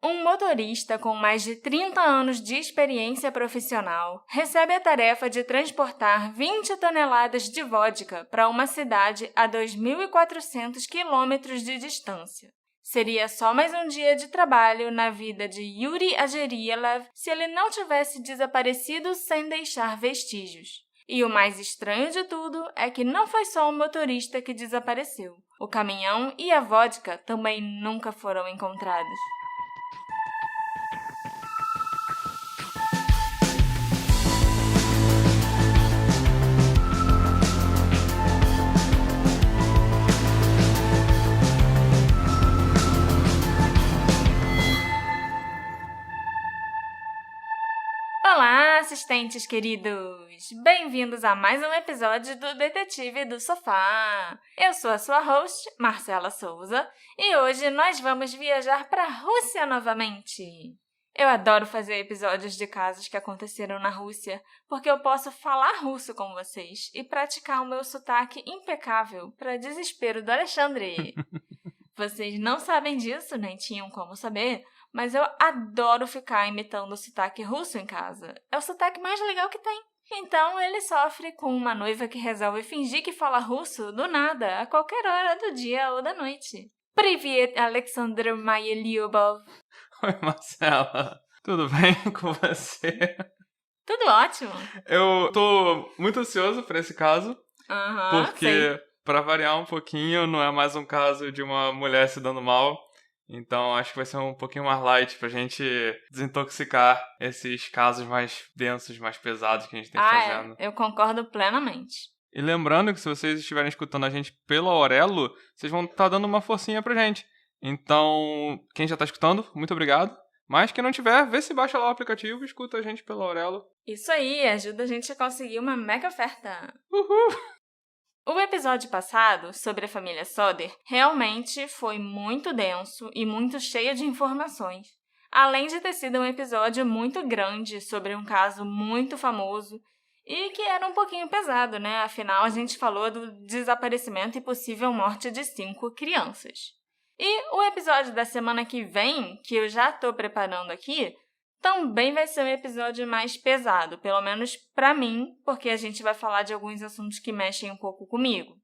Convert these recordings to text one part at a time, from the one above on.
Um motorista com mais de 30 anos de experiência profissional recebe a tarefa de transportar 20 toneladas de vodka para uma cidade a 2.400 quilômetros de distância. Seria só mais um dia de trabalho na vida de Yuri Agerielev se ele não tivesse desaparecido sem deixar vestígios. E o mais estranho de tudo é que não foi só o motorista que desapareceu. O caminhão e a vodka também nunca foram encontrados. Olá, assistentes queridos! Bem-vindos a mais um episódio do Detetive do Sofá. Eu sou a sua host, Marcela Souza, e hoje nós vamos viajar para a Rússia novamente. Eu adoro fazer episódios de casos que aconteceram na Rússia, porque eu posso falar russo com vocês e praticar o meu sotaque impecável para desespero do Alexandre. Vocês não sabem disso, nem tinham como saber, mas eu adoro ficar imitando o sotaque russo em casa. É o sotaque mais legal que tem. Então, ele sofre com uma noiva que resolve fingir que fala russo do nada, a qualquer hora do dia ou da noite. Привет, Alexander Mayeliubov. Oi, Marcela. Tudo bem com você? Tudo ótimo. Eu tô muito ansioso pra esse caso, porque, sei. pra variar um pouquinho, não é mais um caso de uma mulher se dando mal. Então, acho que vai ser um pouquinho mais light pra gente desintoxicar esses casos mais densos, mais pesados que a gente tem fazendo. Eu concordo plenamente. E lembrando que se vocês estiverem escutando a gente pela Aurelo, vocês vão estar dando uma forcinha pra gente. Então, quem já tá escutando, muito obrigado. Mas quem não tiver, vê se baixa lá o aplicativo e escuta a gente pela Aurelo. Isso aí, ajuda a gente a conseguir uma mega oferta. Uhul! O episódio passado, sobre a família Soder, realmente foi muito denso e muito cheio de informações. Além de ter sido um episódio muito grande sobre um caso muito famoso e que era um pouquinho pesado, né? Afinal, a gente falou do desaparecimento e possível morte de 5 crianças. E o episódio da semana que vem, que eu já estou preparando aqui, também vai ser um episódio mais pesado, pelo menos para mim, porque a gente vai falar de alguns assuntos que mexem um pouco comigo.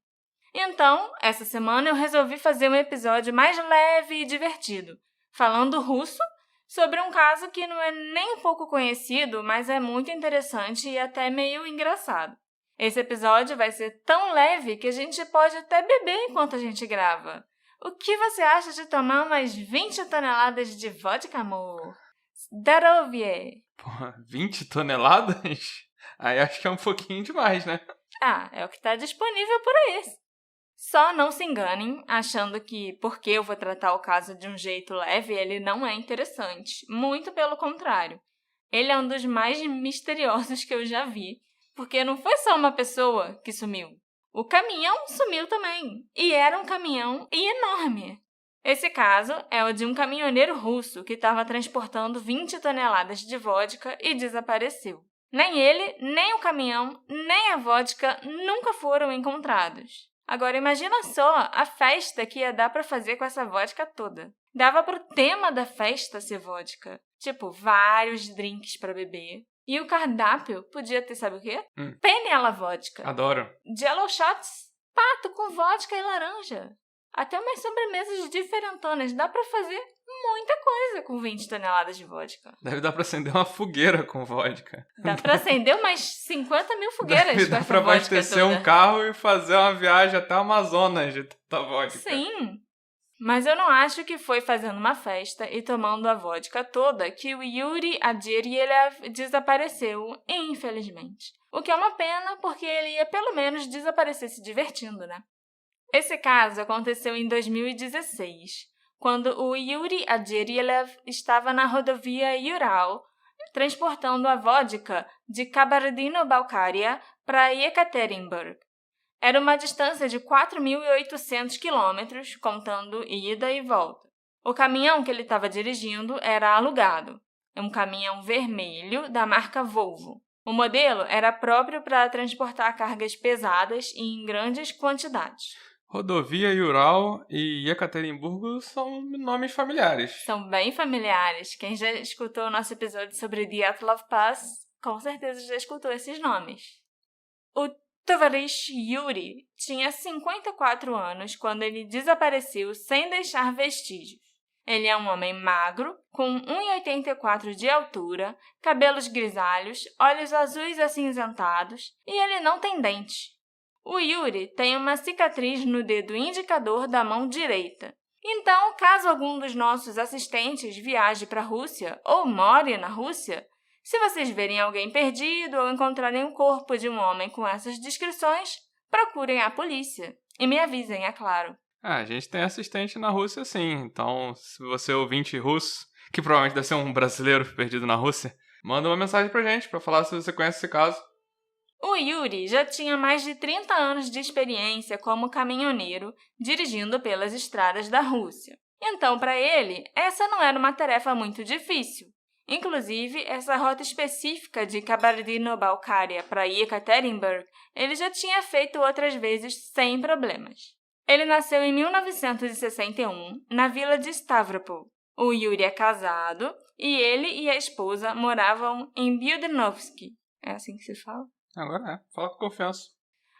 Então, essa semana eu resolvi fazer um episódio mais leve e divertido, falando russo sobre um caso que não é nem um pouco conhecido, mas é muito interessante e até meio engraçado. Esse episódio vai ser tão leve que a gente pode até beber enquanto a gente grava. O que você acha de tomar umas 20 toneladas de vodka, amor? Zdarovie! Porra, 20 toneladas? Aí acho que é um pouquinho demais, né? É o que está disponível por aí. Só não se enganem achando que, porque eu vou tratar o caso de um jeito leve, ele não é interessante. Muito pelo contrário. Ele é um dos mais misteriosos que eu já vi, porque não foi só uma pessoa que sumiu. O caminhão sumiu também, e era um caminhão enorme. Esse caso é o de um caminhoneiro russo que estava transportando 20 toneladas de vodka e desapareceu. Nem ele, nem o caminhão, nem a vodka nunca foram encontrados. Agora imagina só a festa que ia dar para fazer com essa vodka toda. Dava pro tema da festa ser vodka. Tipo, vários drinks para beber. E o cardápio podia ter, sabe o quê? Penela vodka. Adoro. Jello shots, pato com vodka e laranja. Até umas sobremesas diferentonas. Dá pra fazer muita coisa com 20 toneladas de vodka. Deve dar pra acender uma fogueira com vodka. Dá pra acender umas 50 mil fogueiras com essa vodka toda. Dá pra abastecer um carro e fazer uma viagem até o Amazonas de tanta vodka. Sim. Mas eu não acho que foi fazendo uma festa e tomando a vodka toda que o Yuri Agerielev desapareceu, infelizmente. O que é uma pena, porque ele ia pelo menos desaparecer se divertindo, né? Esse caso aconteceu em 2016, quando o Yuri Agerielev estava na rodovia Ural, transportando a vodka de Kabardino-Balkária para Yekaterinburg. Era uma distância de 4.800 quilômetros, contando ida e volta. O caminhão que ele estava dirigindo era alugado. É um caminhão vermelho da marca Volvo. O modelo era próprio para transportar cargas pesadas e em grandes quantidades. Rodovia Ural e Ekaterimburgo são nomes familiares. São bem familiares. Quem já escutou o nosso episódio sobre Dyatlov Pass, com certeza já escutou esses nomes. O Tovarish Yuri tinha 54 anos quando ele desapareceu sem deixar vestígios. Ele é um homem magro, com 1,84 de altura, cabelos grisalhos, olhos azuis acinzentados e ele não tem dente. O Yuri tem uma cicatriz no dedo indicador da mão direita. Então, caso algum dos nossos assistentes viaje para a Rússia ou more na Rússia, se vocês verem alguém perdido ou encontrarem o corpo de um homem com essas descrições, procurem a polícia. E me avisem, é claro. A gente tem assistente na Rússia, sim. Então, se você é ouvinte russo, que provavelmente deve ser um brasileiro perdido na Rússia, manda uma mensagem pra gente pra falar se você conhece esse caso. O Yuri já tinha mais de 30 anos de experiência como caminhoneiro, dirigindo pelas estradas da Rússia. Então, para ele, essa não era uma tarefa muito difícil. Inclusive, essa rota específica de Kabardino-Balkária para Yekaterinburg, ele já tinha feito outras vezes sem problemas. Ele nasceu em 1961, na vila de Stavropol. O Yuri é casado e ele e a esposa moravam em Budenovsky. É assim que se fala? Agora fala com confiança.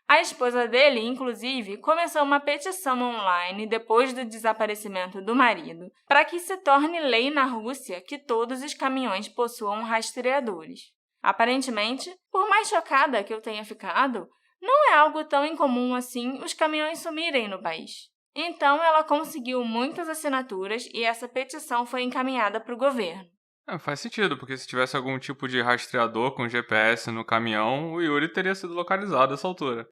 A esposa dele, inclusive, começou uma petição online depois do desaparecimento do marido para que se torne lei na Rússia que todos os caminhões possuam rastreadores. Aparentemente, por mais chocada que eu tenha ficado, não é algo tão incomum assim os caminhões sumirem no país. Então, ela conseguiu muitas assinaturas e essa petição foi encaminhada para o governo. Faz sentido, porque se tivesse algum tipo de rastreador com GPS no caminhão, o Yuri teria sido localizado a essa altura.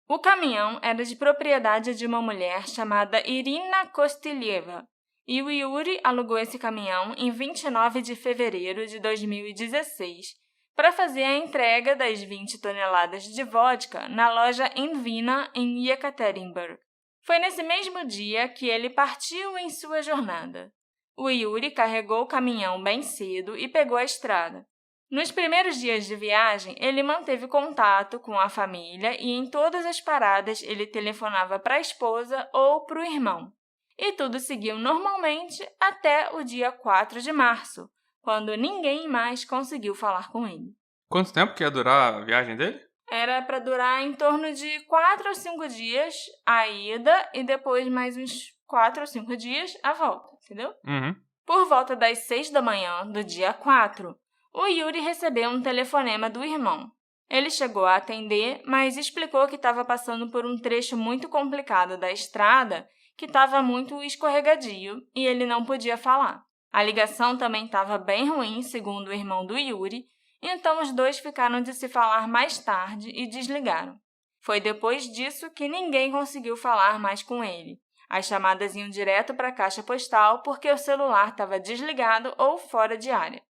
O caminhão era de propriedade de uma mulher chamada Irina Kosteleva, e o Yuri alugou esse caminhão em 29 de fevereiro de 2016 para fazer a entrega das 20 toneladas de vodka na loja Invina, em Yekaterinburg. Foi nesse mesmo dia que ele partiu em sua jornada. O Yuri carregou o caminhão bem cedo e pegou a estrada. Nos primeiros dias de viagem, ele manteve contato com a família e em todas as paradas ele telefonava para a esposa ou para o irmão. E tudo seguiu normalmente até o dia 4 de março, quando ninguém mais conseguiu falar com ele. Quanto tempo que ia durar a viagem dele? Era para durar em torno de 4 ou 5 dias a ida e depois mais uns 4 ou 5 dias a volta, entendeu? Uhum. Por volta das 6 da manhã do dia 4, o Yuri recebeu um telefonema do irmão. Ele chegou a atender, mas explicou que estava passando por um trecho muito complicado da estrada, que estava muito escorregadio e ele não podia falar. A ligação também estava bem ruim, segundo o irmão do Yuri, então os dois ficaram de se falar mais tarde e desligaram. Foi depois disso que ninguém conseguiu falar mais com ele. As chamadas iam direto para a caixa postal porque o celular estava desligado ou fora de área.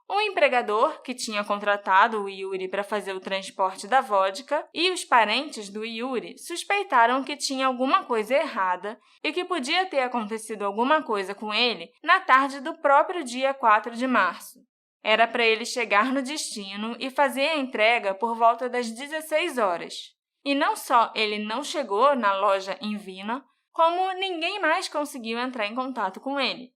O empregador, que tinha contratado o Yuri para fazer o transporte da vodka, e os parentes do Yuri suspeitaram que tinha alguma coisa errada e que podia ter acontecido alguma coisa com ele na tarde do próprio dia 4 de março. Era para ele chegar no destino e fazer a entrega por volta das 16 horas. E não só ele não chegou na loja em Vina, como ninguém mais conseguiu entrar em contato com ele.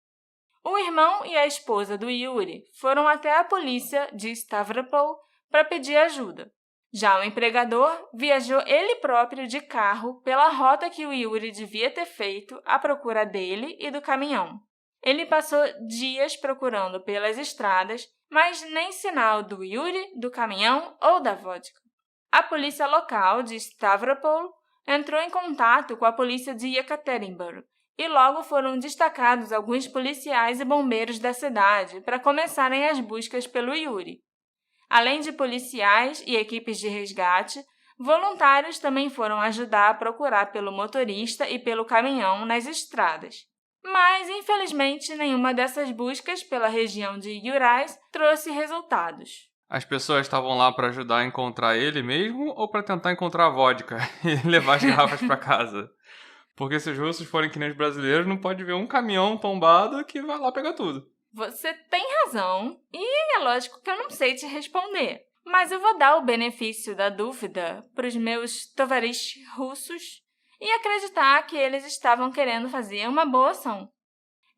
O irmão e a esposa do Yuri foram até a polícia de Stavropol para pedir ajuda. Já o empregador viajou ele próprio de carro pela rota que o Yuri devia ter feito à procura dele e do caminhão. Ele passou dias procurando pelas estradas, mas nem sinal do Yuri, do caminhão ou da vodka. A polícia local de Stavropol entrou em contato com a polícia de Yekaterinburg e logo foram destacados alguns policiais e bombeiros da cidade para começarem as buscas pelo Yuri. Além de policiais e equipes de resgate, voluntários também foram ajudar a procurar pelo motorista e pelo caminhão nas estradas. Mas, infelizmente, nenhuma dessas buscas pela região de Urais trouxe resultados. As pessoas estavam lá para ajudar a encontrar ele mesmo ou para tentar encontrar a vodka e levar as garrafas para casa? Porque se os russos forem que nem os brasileiros, não pode ver um caminhão tombado que vai lá pegar tudo. Você tem razão, e é lógico que eu não sei te responder. Mas eu vou dar o benefício da dúvida para os meus tovarish russos e acreditar que eles estavam querendo fazer uma boa ação.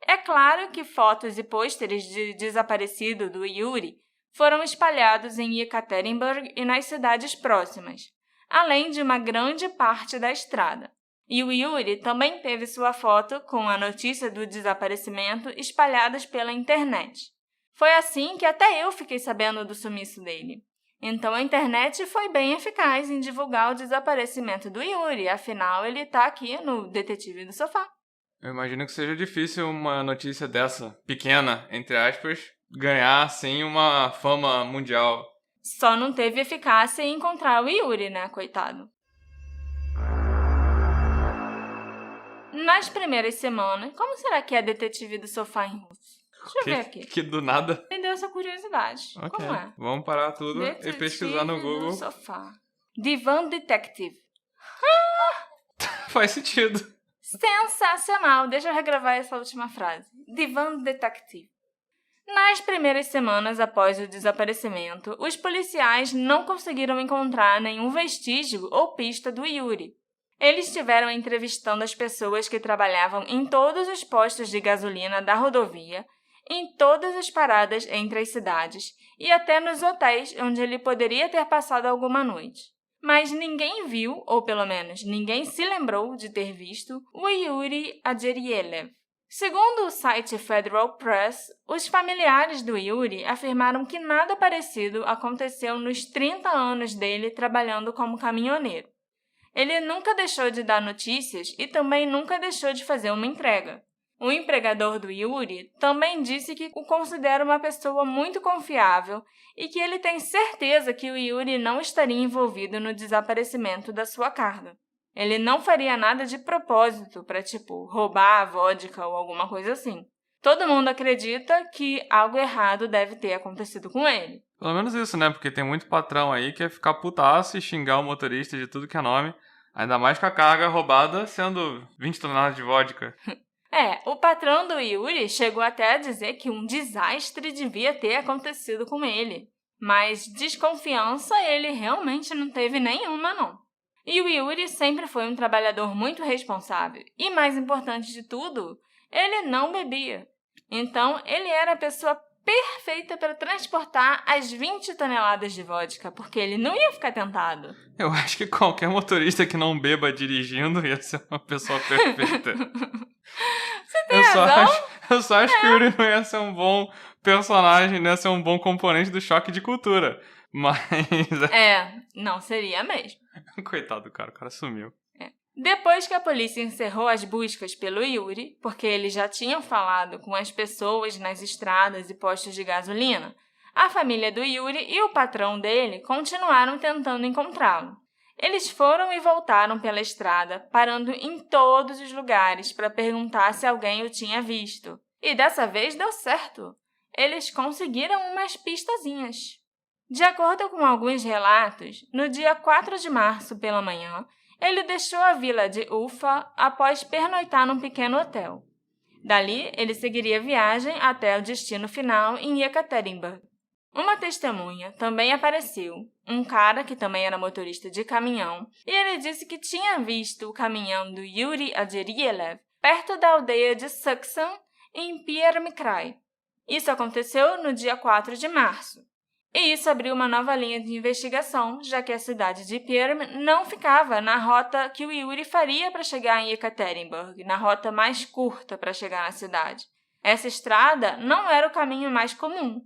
É claro que fotos e pôsteres de desaparecido do Yuri foram espalhados em Yekaterinburg e nas cidades próximas, além de uma grande parte da estrada. E o Yuri também teve sua foto com a notícia do desaparecimento espalhadas pela internet. Foi assim que até eu fiquei sabendo do sumiço dele. Então a internet foi bem eficaz em divulgar o desaparecimento do Yuri, afinal ele está aqui no Detetive do Sofá. Eu imagino que seja difícil uma notícia dessa, pequena, entre aspas, ganhar, assim, uma fama mundial. Só não teve eficácia em encontrar o Yuri, né, coitado? Nas primeiras semanas, como será que é Detetive do Sofá em russo? Deixa eu ver aqui. Que do nada. Me deu essa curiosidade. Ok. Como é? Vamos parar tudo e pesquisar no Detetive Google. do Sofá. Divan Detective. Faz sentido. Sensacional! Deixa eu regravar essa última frase. Divan Detective. Nas primeiras semanas após o desaparecimento, os policiais não conseguiram encontrar nenhum vestígio ou pista do Yuri. Eles estiveram entrevistando as pessoas que trabalhavam em todos os postos de gasolina da rodovia, em todas as paradas entre as cidades e até nos hotéis onde ele poderia ter passado alguma noite. Mas ninguém viu, ou pelo menos ninguém se lembrou de ter visto, o Yuri Adjerielev. Segundo o site Federal Press, os familiares do Yuri afirmaram que nada parecido aconteceu nos 30 anos dele trabalhando como caminhoneiro. Ele nunca deixou de dar notícias e também nunca deixou de fazer uma entrega. O empregador do Yuri também disse que o considera uma pessoa muito confiável e que ele tem certeza que o Yuri não estaria envolvido no desaparecimento da sua carga. Ele não faria nada de propósito para, roubar a vodka ou alguma coisa assim. Todo mundo acredita que algo errado deve ter acontecido com ele. Pelo menos isso, né? Porque tem muito patrão aí que é ficar putaço e xingar o motorista de tudo que é nome. Ainda mais com a carga roubada sendo 20 toneladas de vodka. O patrão do Yuri chegou até a dizer que um desastre devia ter acontecido com ele. Mas desconfiança ele realmente não teve nenhuma, não. E o Yuri sempre foi um trabalhador muito responsável. E mais importante de tudo, ele não bebia. Então, ele era a pessoa perfeita para transportar as 20 toneladas de vodka, porque ele não ia ficar tentado. Eu acho que qualquer motorista que não beba dirigindo ia ser uma pessoa perfeita. Você tem razão? Eu só acho que o Yuri não ia ser um bom personagem, não ia ser um bom componente do choque de cultura. Mas... não seria mesmo. Coitado do cara, o cara sumiu. Depois que a polícia encerrou as buscas pelo Yuri, porque eles já tinham falado com as pessoas nas estradas e postos de gasolina, a família do Yuri e o patrão dele continuaram tentando encontrá-lo. Eles foram e voltaram pela estrada, parando em todos os lugares para perguntar se alguém o tinha visto. E dessa vez deu certo. Eles conseguiram umas pistazinhas. De acordo com alguns relatos, no dia 4 de março pela manhã, ele deixou a vila de Ufa após pernoitar num pequeno hotel. Dali, ele seguiria a viagem até o destino final em Yekaterinburg. Uma testemunha também apareceu, um cara que também era motorista de caminhão, e ele disse que tinha visto o caminhão do Yuri Adjerielev perto da aldeia de Saksan, em Permykrai. Isso aconteceu no dia 4 de março. E isso abriu uma nova linha de investigação, já que a cidade de Perm não ficava na rota que o Yuri faria para chegar em Yekaterinburg, na rota mais curta para chegar na cidade. Essa estrada não era o caminho mais comum.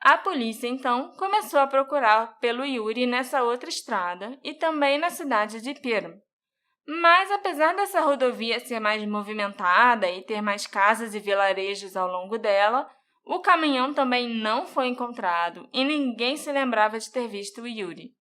A polícia, então, começou a procurar pelo Yuri nessa outra estrada e também na cidade de Perm. Mas, apesar dessa rodovia ser mais movimentada e ter mais casas e vilarejos ao longo dela, o caminhão também não foi encontrado e ninguém se lembrava de ter visto o Yuri.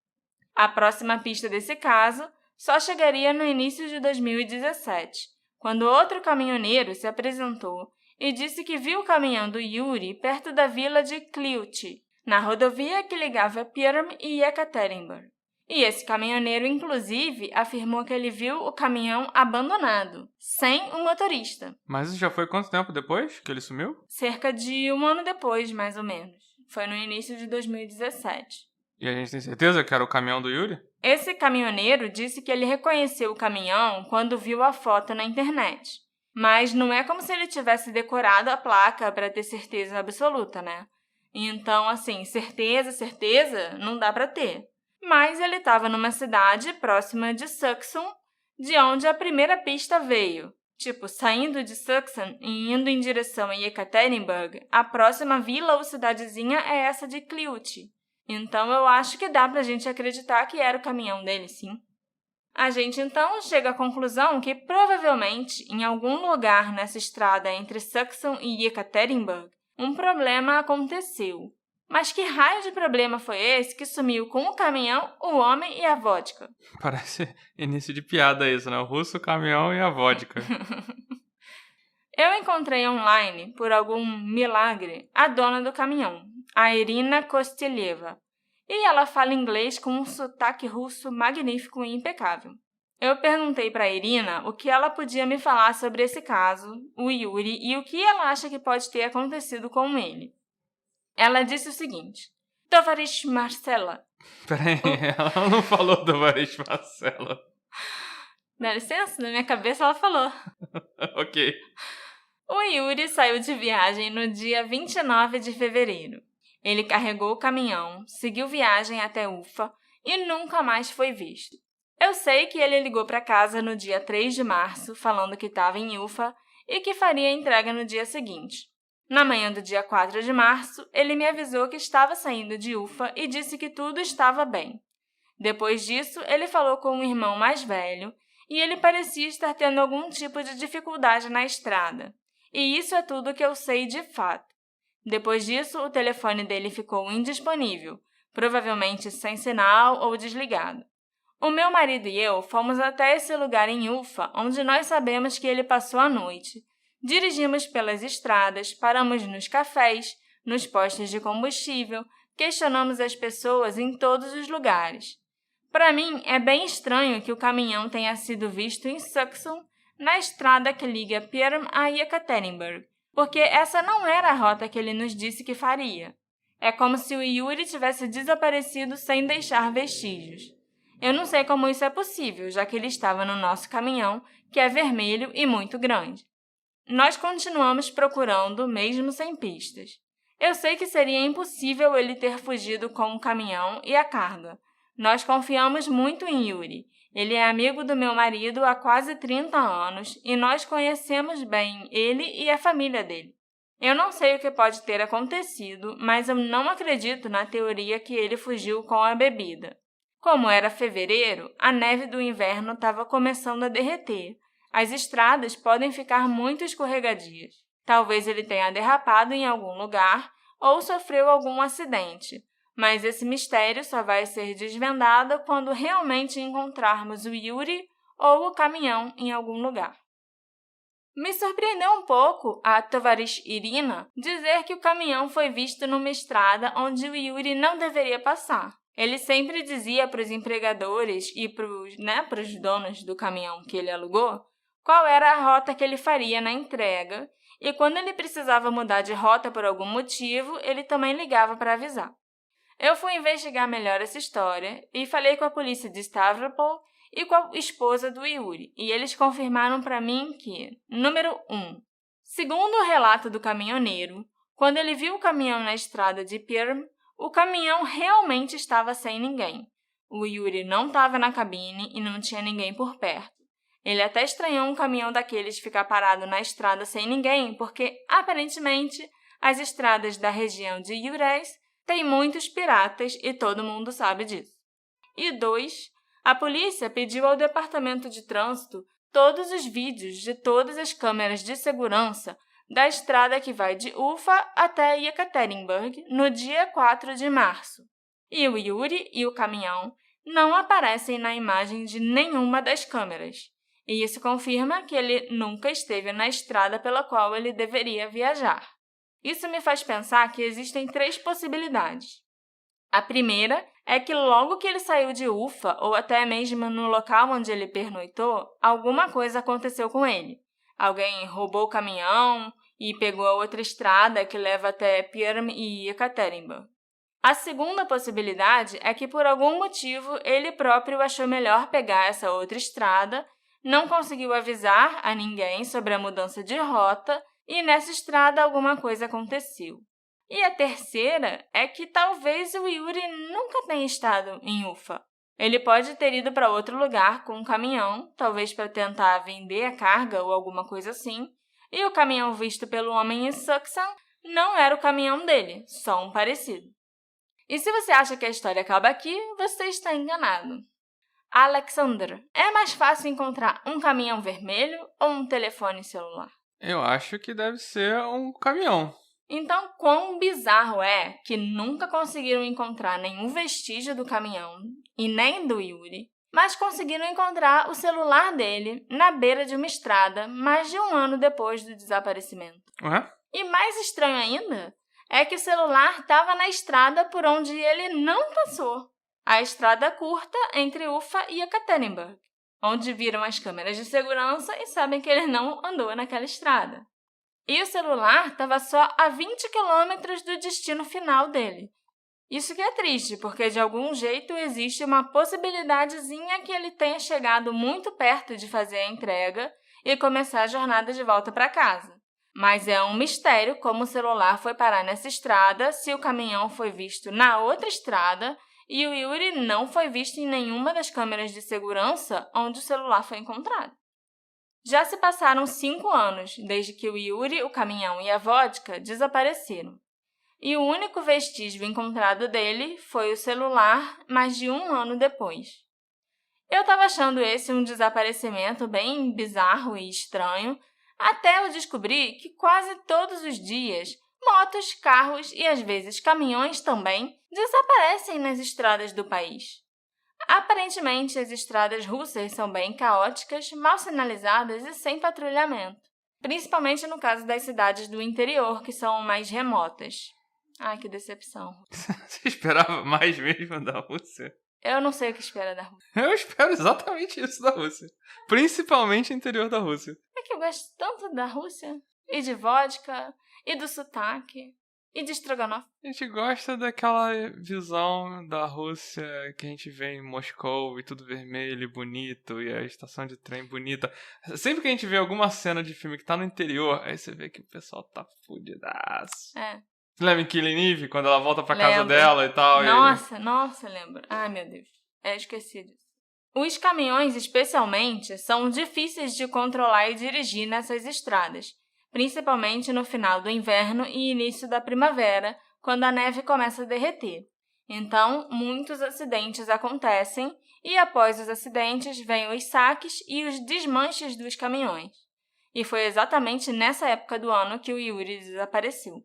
A próxima pista desse caso só chegaria no início de 2017, quando outro caminhoneiro se apresentou e disse que viu o caminhão do Yuri perto da vila de Kliuch, na rodovia que ligava Perm e Yekaterinburg. E esse caminhoneiro, inclusive, afirmou que ele viu o caminhão abandonado, sem o motorista. Mas isso já foi quanto tempo depois que ele sumiu? Cerca de 1 ano depois, mais ou menos. Foi no início de 2017. E a gente tem certeza que era o caminhão do Yuri? Esse caminhoneiro disse que ele reconheceu o caminhão quando viu a foto na internet. Mas não é como se ele tivesse decorado a placa para ter certeza absoluta, né? Então, assim, certeza, não dá para ter. Mas ele estava numa cidade próxima de Suxum, de onde a primeira pista veio. Tipo, saindo de Suxum e indo em direção a Yekaterinburg, a próxima vila ou cidadezinha é essa de Kliuch. Então, eu acho que dá pra gente acreditar que era o caminhão dele, sim. A gente, então, chega à conclusão que, provavelmente, em algum lugar nessa estrada entre Suxum e Yekaterinburg, um problema aconteceu. Mas que raio de problema foi esse que sumiu com o caminhão, o homem e a vodka? Parece início de piada isso, né? O russo, o caminhão e a vodka. Eu encontrei online, por algum milagre, a dona do caminhão, a Irina Kosteleva, e ela fala inglês com um sotaque russo magnífico e impecável. Eu perguntei para a Irina o que ela podia me falar sobre esse caso, o Yuri, e o que ela acha que pode ter acontecido com ele. Ela disse o seguinte: Tovarish Marcela. Peraí, ela não falou do Tovarish Marcela. Dá licença, na minha cabeça ela falou. Ok. O Yuri saiu de viagem no dia 29 de fevereiro. Ele carregou o caminhão, seguiu viagem até Ufa e nunca mais foi visto. Eu sei que ele ligou para casa no dia 3 de março, falando que estava em Ufa e que faria a entrega no dia seguinte. Na manhã do dia 4 de março, ele me avisou que estava saindo de Ufa e disse que tudo estava bem. Depois disso, ele falou com o irmão mais velho e ele parecia estar tendo algum tipo de dificuldade na estrada. E isso é tudo que eu sei de fato. Depois disso, o telefone dele ficou indisponível, provavelmente sem sinal ou desligado. O meu marido e eu fomos até esse lugar em Ufa, onde nós sabemos que ele passou a noite. Dirigimos pelas estradas, paramos nos cafés, nos postos de combustível, questionamos as pessoas em todos os lugares. Para mim, é bem estranho que o caminhão tenha sido visto em Suxum, na estrada que liga Perm a Yekaterinburg, porque essa não era a rota que ele nos disse que faria. É como se o Yuri tivesse desaparecido sem deixar vestígios. Eu não sei como isso é possível, já que ele estava no nosso caminhão, que é vermelho e muito grande. Nós continuamos procurando, mesmo sem pistas. Eu sei que seria impossível ele ter fugido com o caminhão e a carga. Nós confiamos muito em Yuri. Ele é amigo do meu marido há quase 30 anos e nós conhecemos bem ele e a família dele. Eu não sei o que pode ter acontecido, mas eu não acredito na teoria que ele fugiu com a bebida. Como era fevereiro, a neve do inverno estava começando a derreter. As estradas podem ficar muito escorregadias. Talvez ele tenha derrapado em algum lugar ou sofreu algum acidente, mas esse mistério só vai ser desvendado quando realmente encontrarmos o Yuri ou o caminhão em algum lugar. Me surpreendeu um pouco a Tovarish Irina dizer que o caminhão foi visto numa estrada onde o Yuri não deveria passar. Ele sempre dizia para os empregadores e para os donos do caminhão que ele alugou qual era a rota que ele faria na entrega, e quando ele precisava mudar de rota por algum motivo, ele também ligava para avisar. Eu fui investigar melhor essa história e falei com a polícia de Stavropol e com a esposa do Yuri, e eles confirmaram para mim que, número 1, segundo o relato do caminhoneiro, quando ele viu o caminhão na estrada de Perm, o caminhão realmente estava sem ninguém. O Yuri não estava na cabine e não tinha ninguém por perto. Ele até estranhou um caminhão daqueles ficar parado na estrada sem ninguém, porque, aparentemente, as estradas da região de Yurés têm muitos piratas e todo mundo sabe disso. E 2, a polícia pediu ao Departamento de Trânsito todos os vídeos de todas as câmeras de segurança da estrada que vai de Ufa até Yekaterinburg no dia 4 de março. E o Yuri e o caminhão não aparecem na imagem de nenhuma das câmeras. E isso confirma que ele nunca esteve na estrada pela qual ele deveria viajar. Isso me faz pensar que existem 3 possibilidades. A primeira é que logo que ele saiu de Ufa, ou até mesmo no local onde ele pernoitou, alguma coisa aconteceu com ele. Alguém roubou o caminhão e pegou a outra estrada que leva até Perm e Yekaterinburg. A segunda possibilidade é que, por algum motivo, ele próprio achou melhor pegar essa outra estrada, não conseguiu avisar a ninguém sobre a mudança de rota e, nessa estrada, alguma coisa aconteceu. E a terceira é que talvez o Yuri nunca tenha estado em Ufa. Ele pode ter ido para outro lugar com um caminhão, talvez para tentar vender a carga ou alguma coisa assim, e o caminhão visto pelo homem em Suxan não era o caminhão dele, só um parecido. E se você acha que a história acaba aqui, você está enganado. Alexander, é mais fácil encontrar um caminhão vermelho ou um telefone celular? Eu acho que deve ser um caminhão. Então, quão bizarro é que nunca conseguiram encontrar nenhum vestígio do caminhão e nem do Yuri, mas conseguiram encontrar o celular dele na beira de uma estrada mais de 1 ano depois do desaparecimento. Ué? E mais estranho ainda é que o celular estava na estrada por onde ele não passou, a estrada curta entre Ufa e Ekaterinburg, onde viram as câmeras de segurança e sabem que ele não andou naquela estrada. E o celular estava só a 20 quilômetros do destino final dele. Isso que é triste, porque de algum jeito existe uma possibilidadezinha que ele tenha chegado muito perto de fazer a entrega e começar a jornada de volta para casa. Mas é um mistério como o celular foi parar nessa estrada, se o caminhão foi visto na outra estrada e o Yuri não foi visto em nenhuma das câmeras de segurança onde o celular foi encontrado. Já se passaram 5 anos desde que o Yuri, o caminhão e a vodka desapareceram. E o único vestígio encontrado dele foi o celular mais de 1 ano depois. Eu estava achando esse um desaparecimento bem bizarro e estranho, até eu descobrir que quase todos os dias, motos, carros e às vezes caminhões também desaparecem nas estradas do país. Aparentemente, as estradas russas são bem caóticas, mal sinalizadas e sem patrulhamento, principalmente no caso das cidades do interior, que são mais remotas. Ai, que decepção. Você esperava mais mesmo da Rússia? Eu não sei o que espera da Rússia. Eu espero exatamente isso da Rússia. Principalmente o interior da Rússia. É que eu gosto tanto da Rússia, e de vodka, e do sotaque, e de estrogonofe. A gente gosta daquela visão da Rússia que a gente vê em Moscou e tudo vermelho e bonito, e a estação de trem bonita. Sempre que a gente vê alguma cena de filme que tá no interior, aí você vê que o pessoal tá fudidaço. É. Você lembra em Killing Eve, quando ela volta pra casa Lembro. dela e tal? Nossa, lembro. Ai, meu Deus. Esqueci disso. Os caminhões, especialmente, são difíceis de controlar e dirigir nessas estradas, principalmente no final do inverno e início da primavera, quando a neve começa a derreter. Então, muitos acidentes acontecem e, após os acidentes, vêm os saques e os desmanches dos caminhões. E foi exatamente nessa época do ano que o Yuri desapareceu.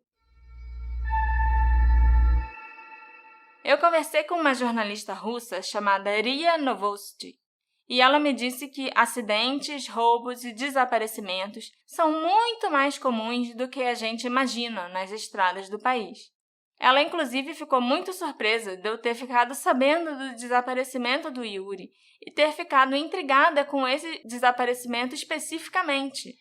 Eu conversei com uma jornalista russa chamada Ria Novosti, e ela me disse que acidentes, roubos e desaparecimentos são muito mais comuns do que a gente imagina nas estradas do país. Ela, inclusive, ficou muito surpresa de eu ter ficado sabendo do desaparecimento do Yuri e ter ficado intrigada com esse desaparecimento especificamente,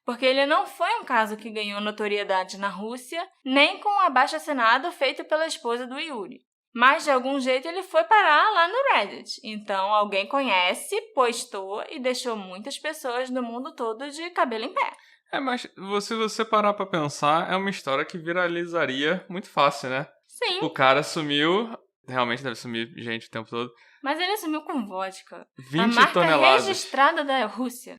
porque ele não foi um caso que ganhou notoriedade na Rússia, nem com o abaixo-assinado feito pela esposa do Yuri. Mas, de algum jeito, ele foi parar lá no Reddit. Então, alguém conhece, postou e deixou muitas pessoas do mundo todo de cabelo em pé. Mas se você parar pra pensar, é uma história que viralizaria muito fácil, né? Sim. O cara sumiu, realmente deve sumir gente o tempo todo. Mas ele sumiu com vodka. 20 a marca toneladas. Registrada da Rússia.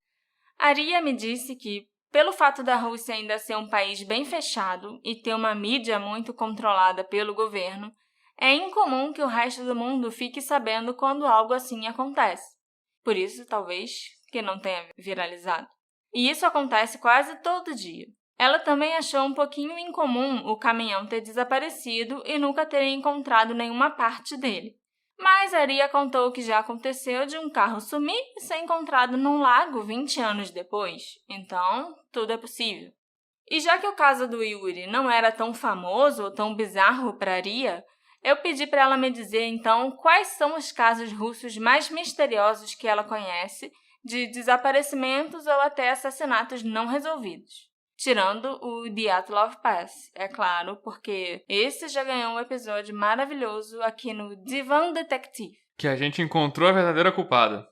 A Ria me disse que, pelo fato da Rússia ainda ser um país bem fechado e ter uma mídia muito controlada pelo governo, é incomum que o resto do mundo fique sabendo quando algo assim acontece. Por isso, talvez, que não tenha viralizado. E isso acontece quase todo dia. Ela também achou um pouquinho incomum o caminhão ter desaparecido e nunca ter encontrado nenhuma parte dele. Mas a Ria contou que já aconteceu de um carro sumir e ser encontrado num lago 20 anos depois. Então, tudo é possível. E já que o caso do Yuri não era tão famoso ou tão bizarro para a Ria, eu pedi para ela me dizer, então, quais são os casos russos mais misteriosos que ela conhece de desaparecimentos ou até assassinatos não resolvidos. Tirando o Dyatlov Pass, é claro, porque esse já ganhou um episódio maravilhoso aqui no Divan Detective. Que a gente encontrou a verdadeira culpada.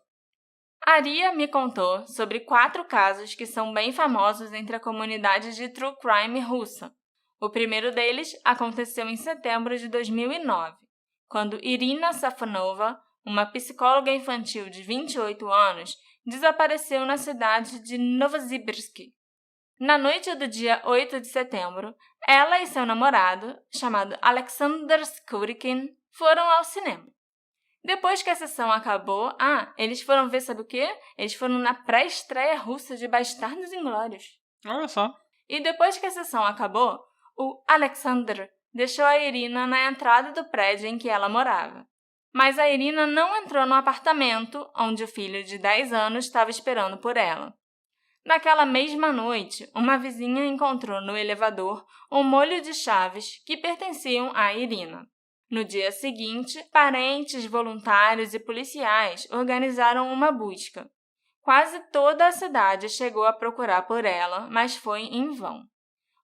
Aria me contou sobre 4 casos que são bem famosos entre a comunidade de true crime russa. O primeiro deles aconteceu em setembro de 2009, quando Irina Safonova, uma psicóloga infantil de 28 anos, desapareceu na cidade de Novosibirsk. Na noite do dia 8 de setembro, ela e seu namorado, chamado Alexander Skurikin, foram ao cinema. Depois que a sessão acabou, eles foram ver sabe o quê? Eles foram na pré-estreia russa de Bastardos Inglórios. Olha só. E depois que a sessão acabou, o Alexander deixou a Irina na entrada do prédio em que ela morava. Mas a Irina não entrou no apartamento onde o filho de 10 anos estava esperando por ela. Naquela mesma noite, uma vizinha encontrou no elevador um molho de chaves que pertenciam a Irina. No dia seguinte, parentes, voluntários e policiais organizaram uma busca. Quase toda a cidade chegou a procurar por ela, mas foi em vão.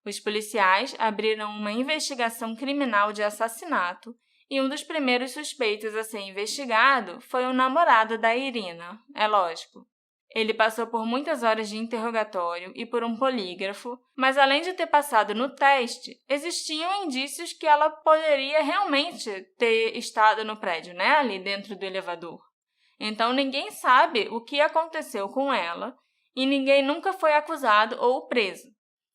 Os policiais abriram uma investigação criminal de assassinato e um dos primeiros suspeitos a ser investigado foi o namorado da Irina, é lógico. Ele passou por muitas horas de interrogatório e por um polígrafo, mas além de ter passado no teste, existiam indícios que ela poderia realmente ter estado no prédio, ali dentro do elevador. Então ninguém sabe o que aconteceu com ela e ninguém nunca foi acusado ou preso.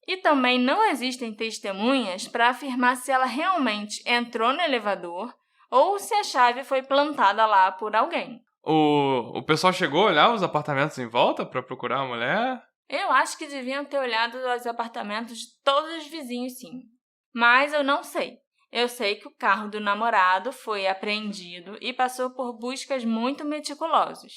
E também não existem testemunhas para afirmar se ela realmente entrou no elevador ou se a chave foi plantada lá por alguém. O pessoal chegou a olhar os apartamentos em volta pra procurar a mulher? Eu acho que deviam ter olhado os apartamentos de todos os vizinhos, sim. Mas eu não sei. Eu sei que o carro do namorado foi apreendido e passou por buscas muito meticulosas.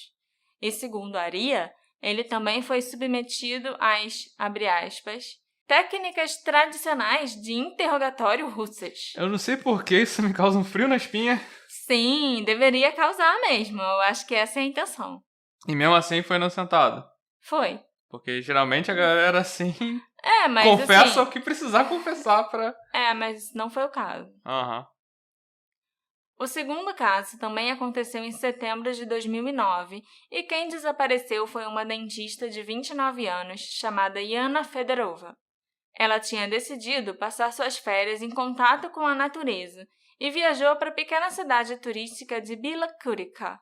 E segundo Aria, ele também foi submetido às, abre aspas, técnicas tradicionais de interrogatório russas. Eu não sei por que isso me causa um frio na espinha. Sim, deveria causar mesmo. Eu acho que essa é a intenção. E mesmo assim foi inocentado. Foi. Porque geralmente a galera assim Mas confessa assim, o que precisar confessar pra... mas não foi o caso. Aham. O segundo caso também aconteceu em setembro de 2009 e quem desapareceu foi uma dentista de 29 anos chamada Yana Fedorova. Ela tinha decidido passar suas férias em contato com a natureza e viajou para a pequena cidade turística de Bila Kurica.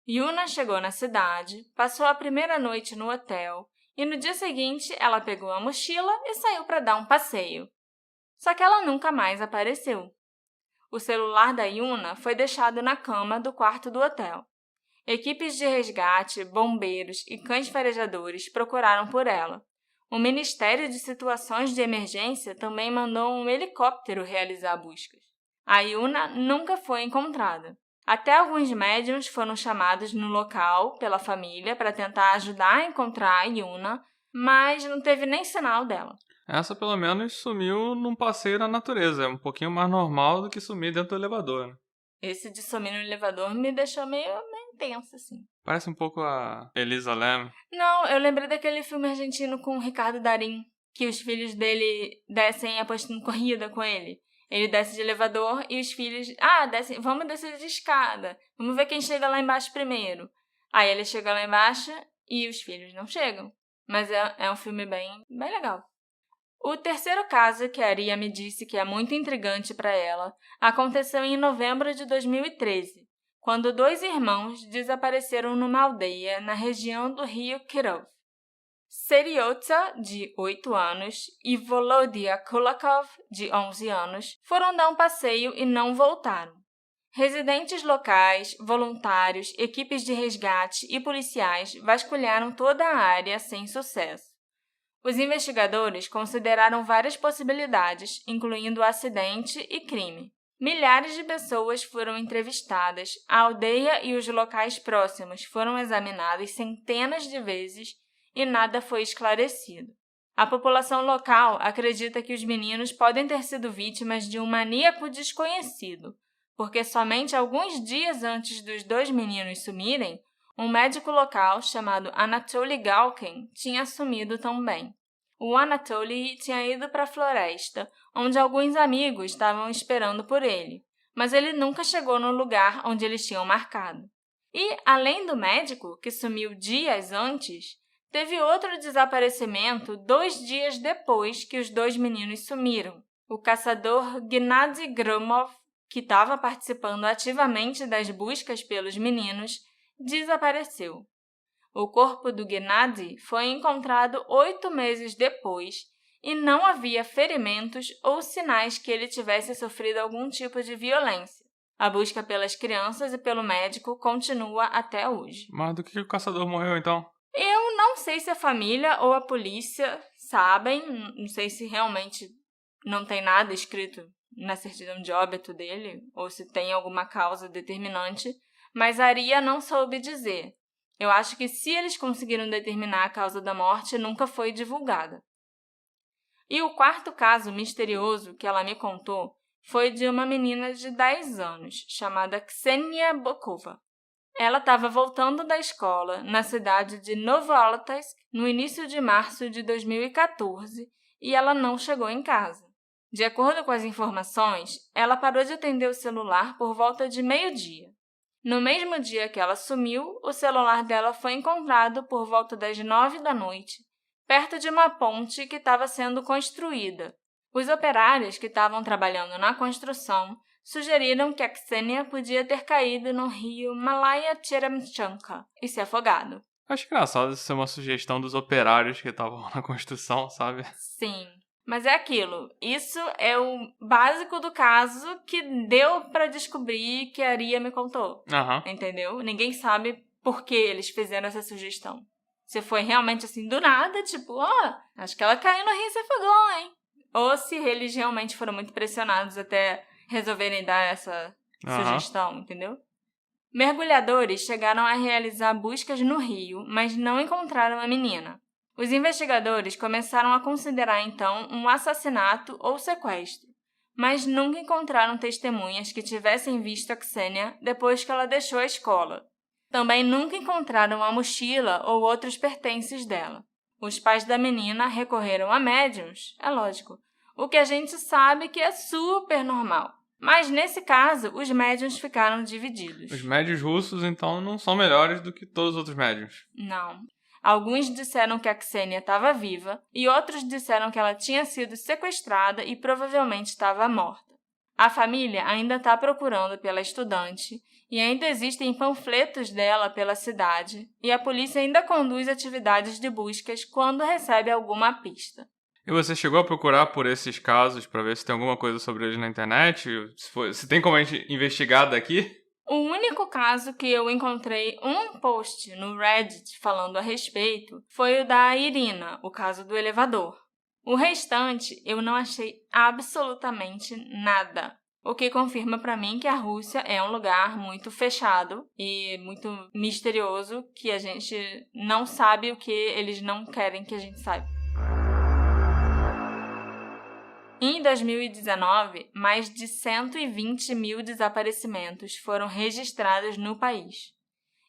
Yuna chegou na cidade, passou a primeira noite no hotel e no dia seguinte ela pegou a mochila e saiu para dar um passeio. Só que ela nunca mais apareceu. O celular da Yuna foi deixado na cama do quarto do hotel. Equipes de resgate, bombeiros e cães farejadores procuraram por ela. O Ministério de Situações de Emergência também mandou um helicóptero realizar buscas. A Yuna nunca foi encontrada. Até alguns médiums foram chamados no local pela família para tentar ajudar a encontrar a Yuna, mas não teve nem sinal dela. Essa pelo menos sumiu num passeio na natureza. É um pouquinho mais normal do que sumir dentro do elevador, né? Esse de sumir no elevador me deixou meio tenso, assim. Parece um pouco a Elisa Lam. Não, eu lembrei daquele filme argentino com o Ricardo Darín, que os filhos dele descem apostando corrida com ele. Ele desce de elevador e os filhos... descem, vamos descer de escada. Vamos ver quem chega lá embaixo primeiro. Aí ele chega lá embaixo e os filhos não chegam. Mas é um filme bem legal. O terceiro caso que a Aria me disse que é muito intrigante para ela aconteceu em novembro de 2013, quando 2 irmãos desapareceram numa aldeia na região do rio Kirov. Seriotsa, de 8 anos, e Volodya Kulakov, de 11 anos, foram dar um passeio e não voltaram. Residentes locais, voluntários, equipes de resgate e policiais vasculharam toda a área sem sucesso. Os investigadores consideraram várias possibilidades, incluindo acidente e crime. Milhares de pessoas foram entrevistadas, a aldeia e os locais próximos foram examinados centenas de vezes e nada foi esclarecido. A população local acredita que os meninos podem ter sido vítimas de um maníaco desconhecido, porque somente alguns dias antes dos 2 meninos sumirem, um médico local chamado Anatoly Galkin tinha sumido também. o Anatoly tinha ido para a floresta, onde alguns amigos estavam esperando por ele, mas ele nunca chegou no lugar onde eles tinham marcado. E, além do médico, que sumiu dias antes, teve outro desaparecimento 2 dias depois que os 2 meninos sumiram. O caçador Gennady Gromov, que estava participando ativamente das buscas pelos meninos, desapareceu. O corpo do Gennady foi encontrado 8 meses depois e não havia ferimentos ou sinais que ele tivesse sofrido algum tipo de violência. A busca pelas crianças e pelo médico continua até hoje. Mas do que o caçador morreu, então? Eu não sei se a família ou a polícia sabem, não sei se realmente não tem nada escrito na certidão de óbito dele, ou se tem alguma causa determinante, mas a Aria não soube dizer. Eu acho que se eles conseguiram determinar a causa da morte, nunca foi divulgada. E o quarto caso misterioso que ela me contou foi de uma menina de 10 anos, chamada Ksenia Bokova. Ela estava voltando da escola na cidade de Novoaltaysk no início de março de 2014 e ela não chegou em casa. De acordo com as informações, ela parou de atender o celular por volta de meio-dia. No mesmo dia que ela sumiu, o celular dela foi encontrado por volta das 9 da noite, perto de uma ponte que estava sendo construída. Os operários que estavam trabalhando na construção sugeriram que a Ksenia podia ter caído no rio Malaya Cheremchanka e se afogado. Acho engraçado isso ser uma sugestão dos operários que estavam na construção, sabe? Sim, mas é aquilo. Isso é o básico do caso que deu para descobrir que a Aria me contou. Entendeu? Ninguém sabe por que eles fizeram essa sugestão. Se foi realmente assim do nada, tipo, acho que ela caiu no rio e se afogou, hein? Ou se eles realmente foram muito pressionados até resolverem dar essa sugestão, entendeu? Mergulhadores chegaram a realizar buscas no rio, mas não encontraram a menina. Os investigadores começaram a considerar, então, um assassinato ou sequestro, mas nunca encontraram testemunhas que tivessem visto a Ksenia depois que ela deixou a escola. Também nunca encontraram a mochila ou outros pertences dela. Os pais da menina recorreram a médiums, é lógico, o que a gente sabe que é super normal. Mas, nesse caso, os médiums ficaram divididos. Os médiums russos, então, não são melhores do que todos os outros médiums. Não. Alguns disseram que a Ksenia estava viva e outros disseram que ela tinha sido sequestrada e provavelmente estava morta. A família ainda está procurando pela estudante e ainda existem panfletos dela pela cidade e a polícia ainda conduz atividades de buscas quando recebe alguma pista. E você chegou a procurar por esses casos para ver se tem alguma coisa sobre eles na internet? Se tem como a gente investigar daqui? O único caso que eu encontrei um post no Reddit falando a respeito foi o da Irina, o caso do elevador. O restante eu não achei absolutamente nada, o que confirma para mim que a Rússia é um lugar muito fechado e muito misterioso, que a gente não sabe o que eles não querem que a gente saiba. Em 2019, mais de 120 mil desaparecimentos foram registrados no país.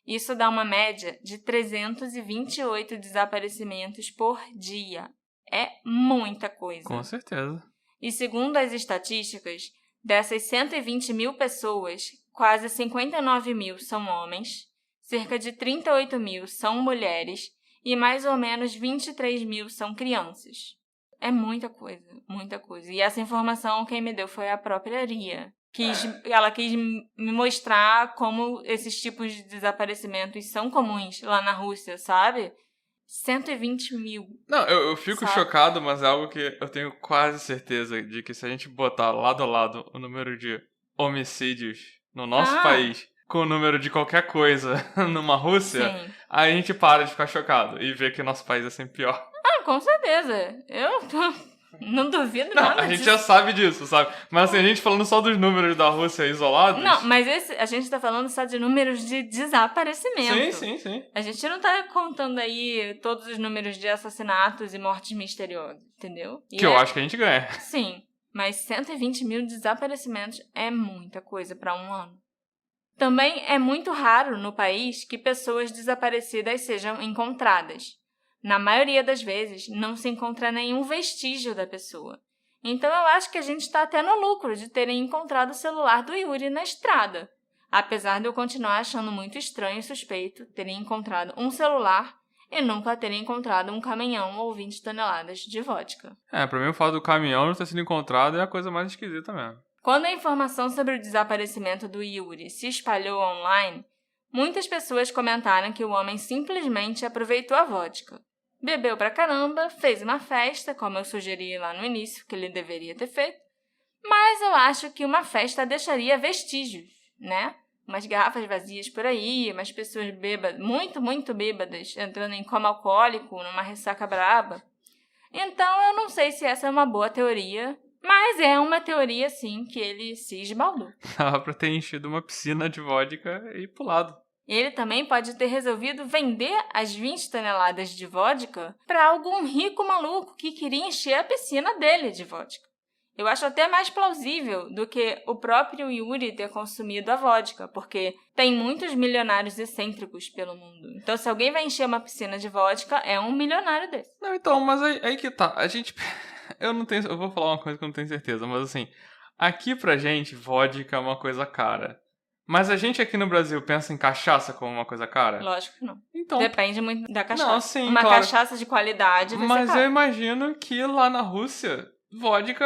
Isso dá uma média de 328 desaparecimentos por dia. É muita coisa. Com certeza. E segundo as estatísticas, dessas 120 mil pessoas, quase 59 mil são homens, cerca de 38 mil são mulheres e mais ou menos 23 mil são crianças. É muita coisa, muita coisa. E essa informação quem me deu foi a própria Aria. Ela quis me mostrar como esses tipos de desaparecimentos são comuns lá na Rússia, sabe? 120 mil. Não, eu fico chocado, mas é algo que eu tenho quase certeza de que se a gente botar lado a lado o número de homicídios no nosso país com o número de qualquer coisa numa Rússia, sim, aí a gente para de ficar chocado e vê que o nosso país é sempre pior. Com certeza. Eu não duvido não, nada a gente disso. já sabe disso, sabe? Mas assim, a gente falando só dos números da Rússia isolados... Não, mas a gente tá falando só de números de desaparecimento. Sim. A gente não tá contando aí todos os números de assassinatos e mortes misteriosas, entendeu? Que eu acho que a gente ganha. Sim, mas 120 mil desaparecimentos é muita coisa para um ano. Também é muito raro no país que pessoas desaparecidas sejam encontradas. Na maioria das vezes, não se encontra nenhum vestígio da pessoa. Então eu acho que a gente está até no lucro de terem encontrado o celular do Yuri na estrada. Apesar de eu continuar achando muito estranho e suspeito terem encontrado um celular e nunca terem encontrado um caminhão ou 20 toneladas de vodka. Pra mim o fato do caminhão não ter sido encontrado é a coisa mais esquisita mesmo. Quando a informação sobre o desaparecimento do Yuri se espalhou online, muitas pessoas comentaram que o homem simplesmente aproveitou a vodka. Bebeu pra caramba, fez uma festa, como eu sugeri lá no início que ele deveria ter feito, mas eu acho que uma festa deixaria vestígios, né? Umas garrafas vazias por aí, umas pessoas bêbadas, muito bêbadas, entrando em coma alcoólico, numa ressaca braba. Então eu não sei se essa é uma boa teoria, mas é uma teoria, sim, que ele se esbaldou. Dava pra ter enchido uma piscina de vodka e pulado. Ele também pode ter resolvido vender as 20 toneladas de vodka para algum rico maluco que queria encher a piscina dele de vodka. Eu acho até mais plausível do que o próprio Yuri ter consumido a vodka, porque tem muitos milionários excêntricos pelo mundo. Então, se alguém vai encher uma piscina de vodka, é um milionário desse. Não, então, mas aí que tá. A gente... Eu vou falar uma coisa que eu não tenho certeza, mas assim... Aqui pra gente, vodka é uma coisa cara. Mas a gente aqui no Brasil pensa em cachaça como uma coisa cara? Lógico que não. Então... Depende muito da cachaça. Não, sim, uma claro. cachaça de qualidade vai Mas ser cara. eu imagino que lá na Rússia, vodka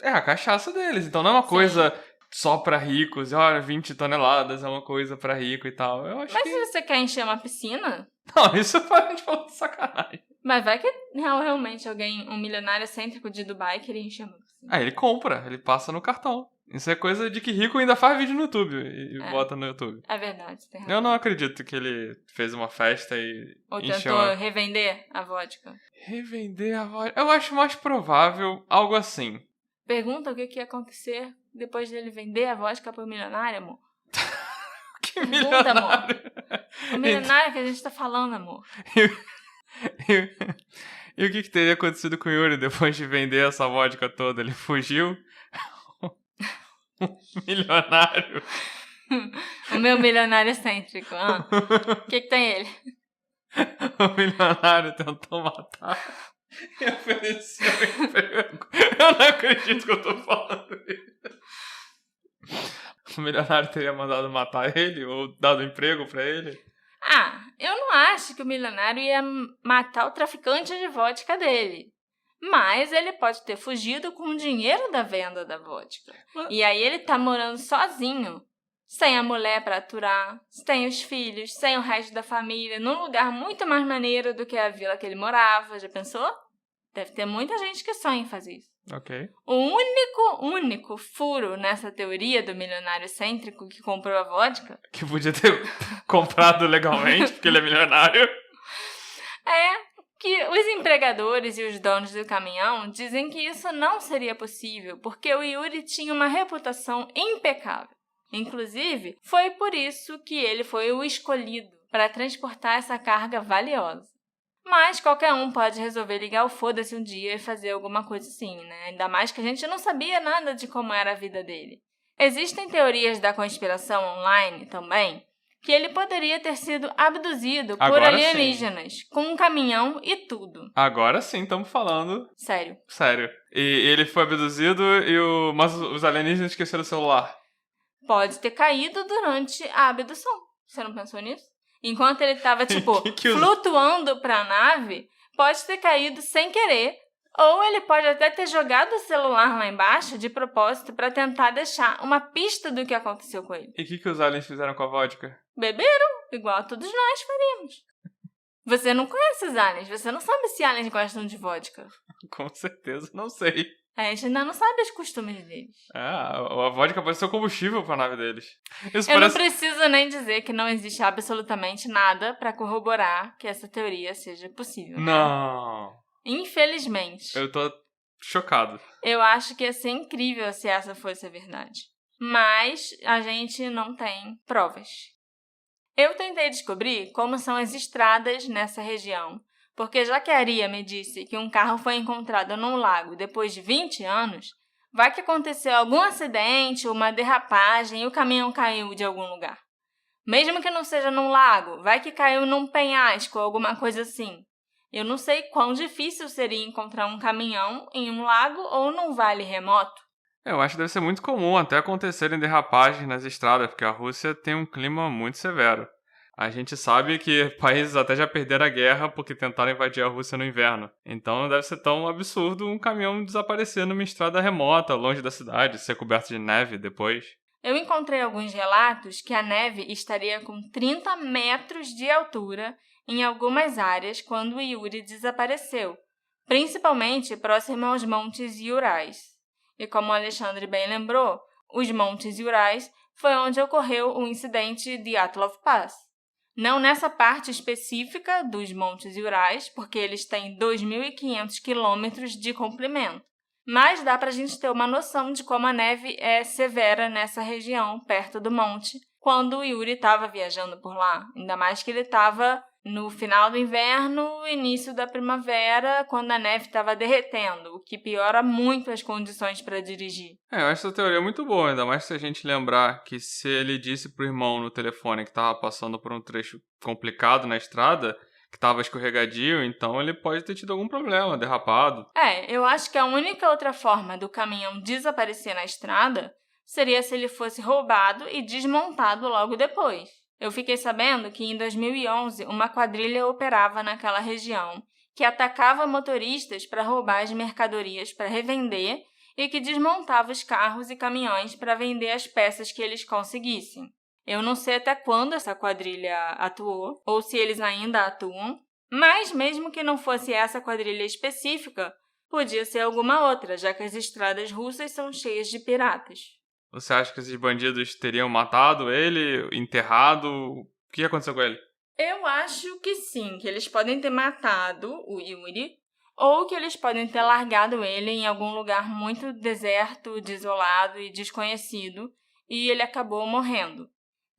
é a cachaça deles. Então não é uma coisa só pra ricos. Olha, 20 toneladas é uma coisa pra rico e tal. Eu acho Mas que... se você quer encher uma piscina... Não, isso a gente falou de sacanagem. Mas vai que realmente alguém, um milionário excêntrico de Dubai, queria encher uma piscina. Ele compra, ele passa no cartão. Isso é coisa de que rico ainda faz vídeo no YouTube e bota no YouTube. É verdade, tem razão. Eu não acredito que ele fez uma festa e Ou encheu... tentou revender a vodka. Revender a vodka? Eu acho mais provável algo assim. Pergunta o que ia acontecer depois dele vender a vodka pro milionário, amor. Que Pergunta, milionário? amor. O milionário que a gente tá falando, amor. E o que teria acontecido com o Yuri depois de vender essa vodka toda? Ele fugiu? Milionário. O meu milionário excêntrico. O que tem ele? O milionário tentou matar e ofereceu emprego. Eu não acredito que eu tô falando isso. O milionário teria mandado matar ele ou dado emprego pra ele? Eu não acho que o milionário ia matar o traficante de vodka dele. Mas ele pode ter fugido com o dinheiro da venda da vodka. E aí ele tá morando sozinho, sem a mulher pra aturar, sem os filhos, sem o resto da família, num lugar muito mais maneiro do que a vila que ele morava. Já pensou? Deve ter muita gente que sonha em fazer isso. Ok. O único furo nessa teoria do milionário excêntrico que comprou a vodka... Que podia ter comprado legalmente, porque ele é milionário. É que os empregadores e os donos do caminhão dizem que isso não seria possível, porque o Yuri tinha uma reputação impecável. Inclusive, foi por isso que ele foi o escolhido para transportar essa carga valiosa. Mas qualquer um pode resolver ligar o foda-se um dia e fazer alguma coisa assim, né? Ainda mais que a gente não sabia nada de como era a vida dele. Existem teorias da conspiração online também, que ele poderia ter sido abduzido por alienígenas, sim, com um caminhão e tudo. Agora sim, estamos falando... Sério. E ele foi abduzido mas os alienígenas esqueceram o celular. Pode ter caído durante a abdução. Você não pensou nisso? Enquanto ele estava, flutuando para a nave, pode ter caído sem querer, ou ele pode até ter jogado o celular lá embaixo de propósito para tentar deixar uma pista do que aconteceu com ele. E o que os aliens fizeram com a vodka? Beberam, igual todos nós faríamos. Você não conhece os aliens, você não sabe se aliens gostam de vodka. Com certeza, não sei. A gente ainda não sabe os costumes deles. A vodka pode ser o combustível para a nave deles. Não preciso nem dizer que não existe absolutamente nada para corroborar que essa teoria seja possível. Não. Né? Infelizmente. Eu tô chocado. Eu acho que ia ser incrível se essa fosse a verdade. Mas a gente não tem provas. Eu tentei descobrir como são as estradas nessa região, porque já que a Aria me disse que um carro foi encontrado num lago depois de 20 anos, vai que aconteceu algum acidente ou uma derrapagem e o caminhão caiu de algum lugar. Mesmo que não seja num lago, vai que caiu num penhasco ou alguma coisa assim. Eu não sei quão difícil seria encontrar um caminhão em um lago ou num vale remoto. Eu acho que deve ser muito comum até acontecerem derrapagens nas estradas, porque a Rússia tem um clima muito severo. A gente sabe que países até já perderam a guerra porque tentaram invadir a Rússia no inverno. Então não deve ser tão absurdo um caminhão desaparecer numa estrada remota, longe da cidade, ser coberto de neve depois. Eu encontrei alguns relatos que a neve estaria com 30 metros de altura em algumas áreas quando Yuri desapareceu, principalmente próximo aos Montes Urais. E como o Alexandre bem lembrou, os Montes Urais foi onde ocorreu o incidente de Dyatlov Pass. Não nessa parte específica dos Montes Urais, porque eles têm 2.500 quilômetros de comprimento. Mas dá para a gente ter uma noção de como a neve é severa nessa região, perto do monte, quando o Yuri estava viajando por lá. Ainda mais que ele estava no final do inverno, início da primavera, quando a neve estava derretendo, o que piora muito as condições para dirigir. Eu acho essa teoria muito boa, ainda mais se a gente lembrar que se ele disse pro irmão no telefone que estava passando por um trecho complicado na estrada, que estava escorregadio, então ele pode ter tido algum problema, derrapado. Eu acho que a única outra forma do caminhão desaparecer na estrada seria se ele fosse roubado e desmontado logo depois. Eu fiquei sabendo que em 2011 uma quadrilha operava naquela região que atacava motoristas para roubar as mercadorias para revender e que desmontava os carros e caminhões para vender as peças que eles conseguissem. Eu não sei até quando essa quadrilha atuou, ou se eles ainda atuam, mas mesmo que não fosse essa quadrilha específica, podia ser alguma outra, já que as estradas russas são cheias de piratas. Você acha que esses bandidos teriam matado ele, enterrado? O que aconteceu com ele? Eu acho que sim, que eles podem ter matado o Yuri, ou que eles podem ter largado ele em algum lugar muito deserto, desolado e desconhecido, e ele acabou morrendo.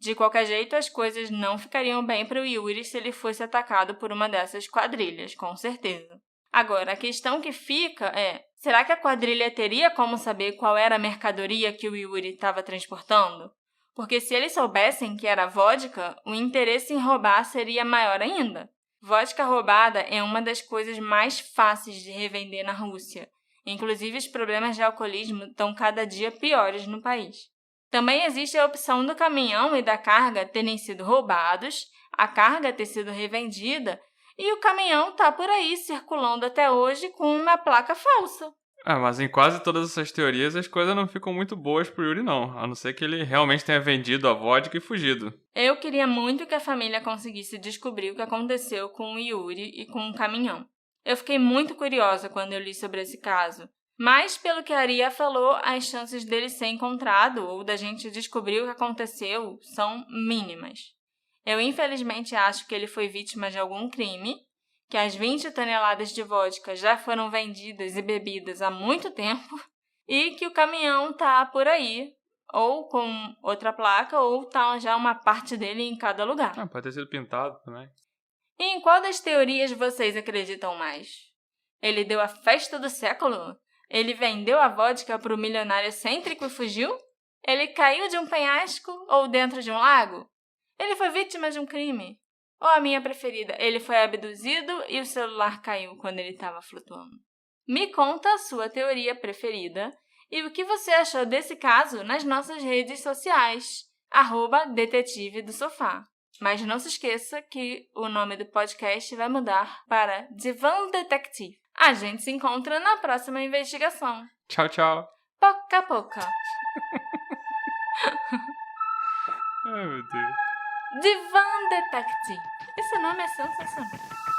De qualquer jeito, as coisas não ficariam bem para o Yuri se ele fosse atacado por uma dessas quadrilhas, com certeza. Agora, a questão que fica é, será que a quadrilha teria como saber qual era a mercadoria que o Yuri estava transportando? Porque se eles soubessem que era vodka, o interesse em roubar seria maior ainda. Vodka roubada é uma das coisas mais fáceis de revender na Rússia. Inclusive, os problemas de alcoolismo estão cada dia piores no país. Também existe a opção do caminhão e da carga terem sido roubados, a carga ter sido revendida e o caminhão está por aí circulando até hoje com uma placa falsa. Mas em quase todas essas teorias as coisas não ficam muito boas pro Yuri não, a não ser que ele realmente tenha vendido a vodka e fugido. Eu queria muito que a família conseguisse descobrir o que aconteceu com o Yuri e com o caminhão. Eu fiquei muito curiosa quando eu li sobre esse caso. Mas, pelo que a Aria falou, as chances dele ser encontrado ou da gente descobrir o que aconteceu são mínimas. Eu, infelizmente, acho que ele foi vítima de algum crime, que as 20 toneladas de vodka já foram vendidas e bebidas há muito tempo e que o caminhão tá por aí, ou com outra placa, ou tá já uma parte dele em cada lugar. Pode ter sido pintado também. E em qual das teorias vocês acreditam mais? Ele deu a festa do século? Ele vendeu a vodka para o milionário excêntrico e fugiu? Ele caiu de um penhasco ou dentro de um lago? Ele foi vítima de um crime? Ou a minha preferida, ele foi abduzido e o celular caiu quando ele estava flutuando? Me conta a sua teoria preferida e o que você achou desse caso nas nossas redes sociais, @detetive do sofá. Mas não se esqueça que o nome do podcast vai mudar para Divan Detective. A gente se encontra na próxima investigação. Tchau, tchau. Poca poca. Ai, meu Deus. Divan Detective. Esse nome é sensacional.